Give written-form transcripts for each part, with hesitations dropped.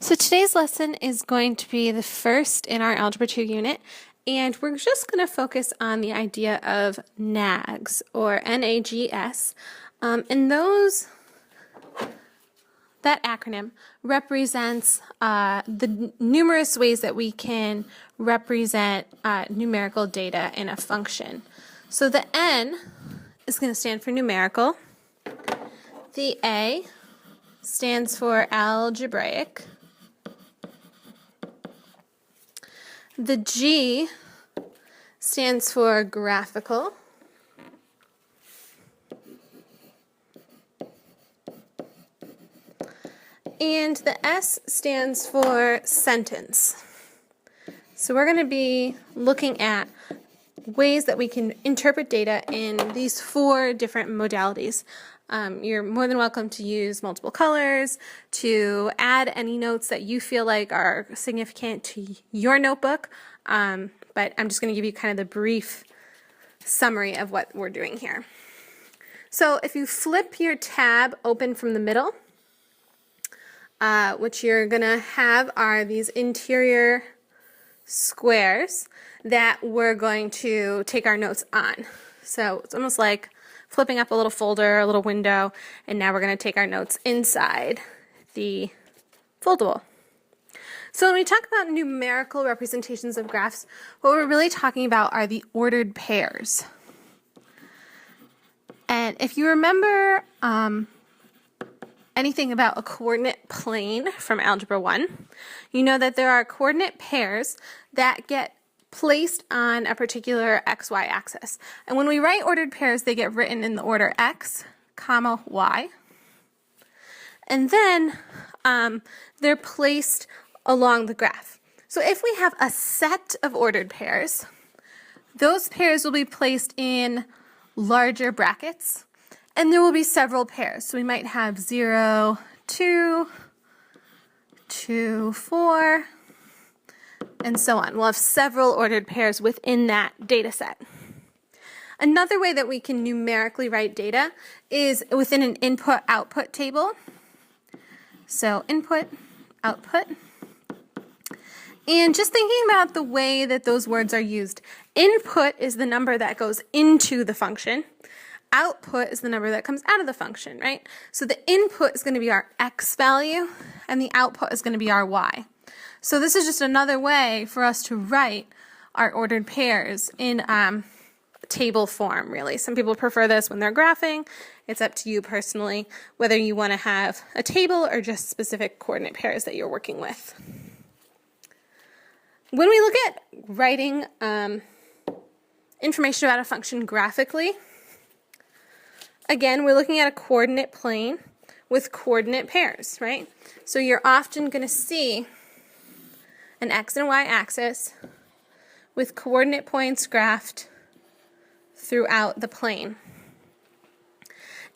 So today's lesson is going to be the first in our Algebra 2 unit, and we're just going to focus on the idea of Nags, or N-A-G-S, and that acronym represents the numerous ways that we can represent numerical data in a function. So the N is going to stand for numerical, the A stands for algebraic, the G stands for graphical, and the S stands for sentence. So we're going to be looking at ways that we can interpret data in these four different modalities. You're more than welcome to use multiple colors, to add any notes that you feel like are significant to your notebook, but I'm just going to give you kind of the brief summary of what we're doing here. So if you flip your tab open from the middle, what you're going to have are these interior squares that we're going to take our notes on. So it's almost like flipping up a little folder, a little window, and now we're going to take our notes inside the foldable. So when we talk about numerical representations of graphs, what we're really talking about are the ordered pairs. And if you remember anything about a coordinate plane from Algebra 1, you know that there are coordinate pairs that get placed on a particular XY axis. And when we write ordered pairs, they get written in the order X, comma, Y. And then they're placed along the graph. So if we have a set of ordered pairs, those pairs will be placed in larger brackets, and there will be several pairs. So we might have 0, 2, 2, 4, and so on. We'll have several ordered pairs within that data set. Another way that we can numerically write data is within an input-output table. So input, output. And just thinking about the way that those words are used. Input is the number that goes into the function. Output is the number that comes out of the function, right? So the input is going to be our X value, and the output is going to be our Y. So this is just another way for us to write our ordered pairs in table form, really. Some people prefer this when they're graphing. It's up to you personally whether you want to have a table or just specific coordinate pairs that you're working with. When we look at writing information about a function graphically, again, we're looking at a coordinate plane with coordinate pairs, right? So you're often going to see an X and Y axis with coordinate points graphed throughout the plane.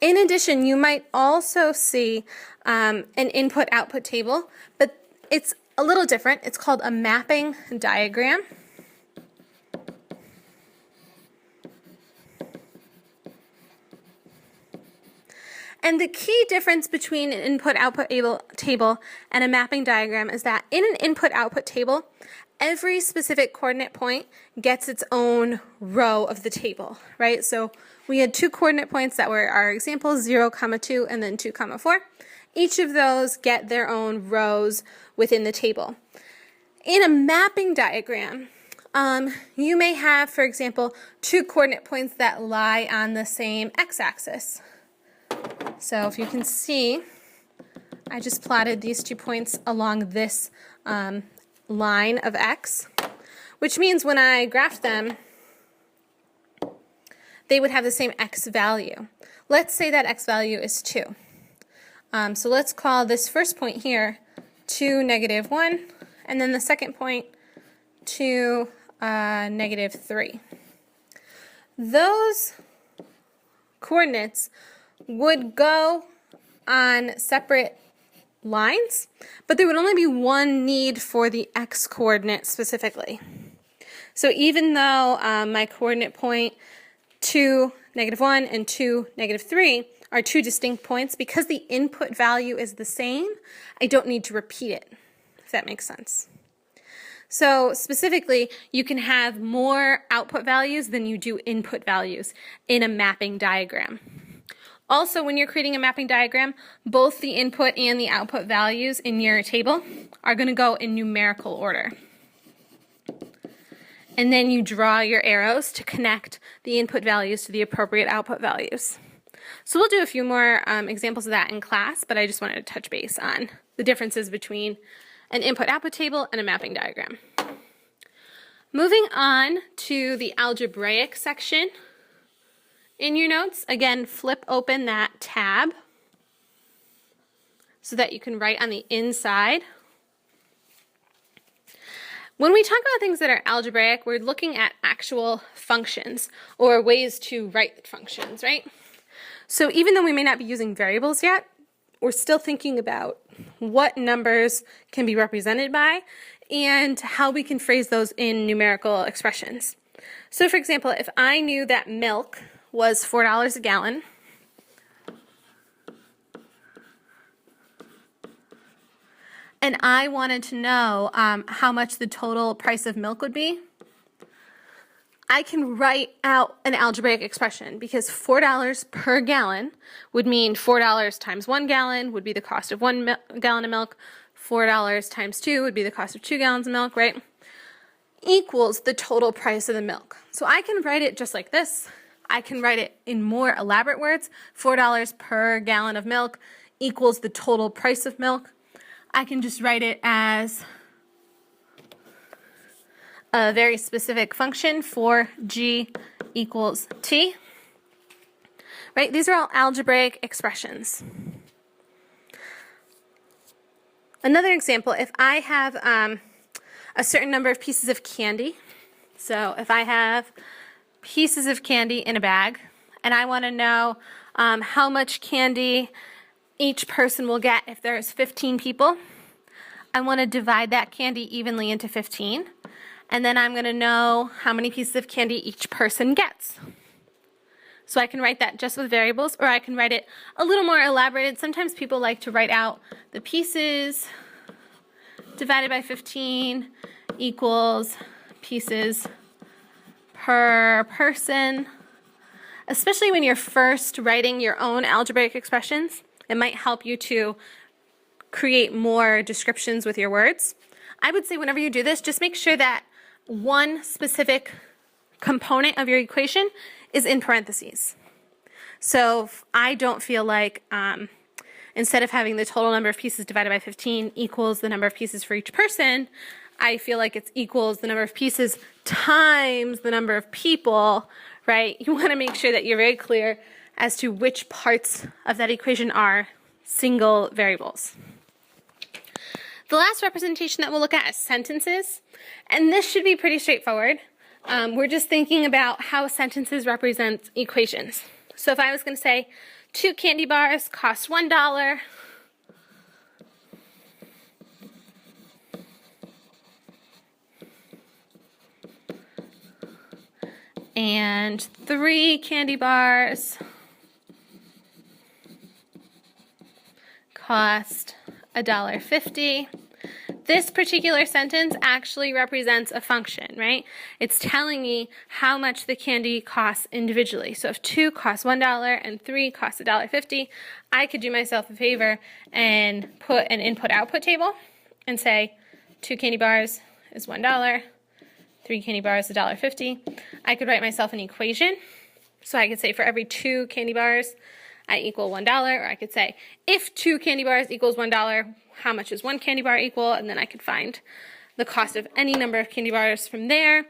In addition, you might also see an input-output table, but it's a little different. It's called a mapping diagram. And the key difference between an input-output table and a mapping diagram is that in an input-output table, every specific coordinate point gets its own row of the table, right? So we had two coordinate points that were our examples, 0, 2, and then 2, 4. Each of those get their own rows within the table. In a mapping diagram, you may have, for example, two coordinate points that lie on the same x-axis. So if you can see, I just plotted these 2 points along this line of x, which means when I graph them, they would have the same x value. Let's say that x value is 2. So let's call this first point here 2, -1, and then the second point 2, -3. Those coordinates would go on separate lines, but there would only be one need for the x coordinate specifically. So even though my coordinate point 2, -1 and 2, -3 are two distinct points, because the input value is the same, I don't need to repeat it. that makes sense. So specifically, you can have more output values than you do input values in a mapping diagram. Also, when you're creating a mapping diagram, both the input and the output values in your table are going to go in numerical order. And then you draw your arrows to connect the input values to the appropriate output values. So we'll do a few more examples of that in class, but I just wanted to touch base on the differences between an input-output table and a mapping diagram. Moving on to the algebraic section in your notes. Again, flip open that tab so that you can write on the inside. When we talk about things that are algebraic, we're looking at actual functions or ways to write functions, right? So even though we may not be using variables yet, we're still thinking about what numbers can be represented by and how we can phrase those in numerical expressions. So for example, if I knew that milk was $4 a gallon, and I wanted to know how much the total price of milk would be, I can write out an algebraic expression because $4 per gallon would mean $4 times 1 gallon would be the cost of 1 gallon of milk. $4 times 2 would be the cost of 2 gallons of milk, right? Equals the total price of the milk. So I can write it just like this. I can write it in more elaborate words. $4 per gallon of milk equals the total price of milk. I can just write it as a very specific function for G equals T, right? These are all algebraic expressions. Another example, if I have a certain number of pieces of candy, so if I have pieces of candy in a bag and I want to know how much candy each person will get if there's 15 people, I want to divide that candy evenly into 15. And then I'm going to know how many pieces of candy each person gets. So I can write that just with variables, or I can write it a little more elaborated. Sometimes people like to write out the pieces divided by 15 equals pieces per person. Especially when you're first writing your own algebraic expressions, it might help you to create more descriptions with your words. I would say whenever you do this, just make sure that one specific component of your equation is in parentheses. So I don't feel like instead of having the total number of pieces divided by 15 equals the number of pieces for each person, I feel like it's equals the number of pieces times the number of people, right? You want to make sure that you're very clear as to which parts of that equation are single variables. The last representation that we'll look at is sentences, and this should be pretty straightforward. We're just thinking about how sentences represent equations. So if I was going to say 2 candy bars cost $1, and 3 candy bars cost $1.50. This particular sentence actually represents a function, right? It's telling me how much the candy costs individually. So if 2 costs $1 and 3 costs $1.50, I could do myself a favor and put an input-output table and say 2 candy bars is $1, 3 candy bars is $1.50. I could write myself an equation. So I could say for every 2 candy bars, I equal $1, or I could say if 2 candy bars equals $1, how much is 1 candy bar equal? And then I could find the cost of any number of candy bars from there.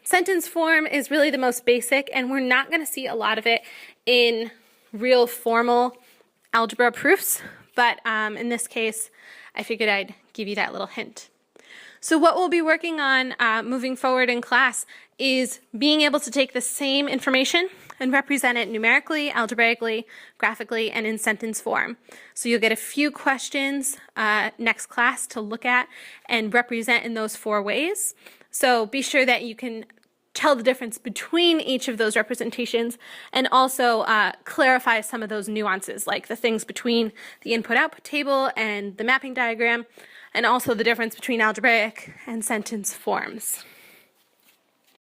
Sentence form is really the most basic, and we're not going to see a lot of it in real formal algebra proofs, but in this case, I figured I'd give you that little hint. So what we'll be working on moving forward in class is being able to take the same information and represent it numerically, algebraically, graphically, and in sentence form. So you'll get a few questions next class to look at and represent in those 4 ways. So be sure that you can tell the difference between each of those representations and also clarify some of those nuances, like the things between the input-output table and the mapping diagram. and also the difference between algebraic and sentence forms.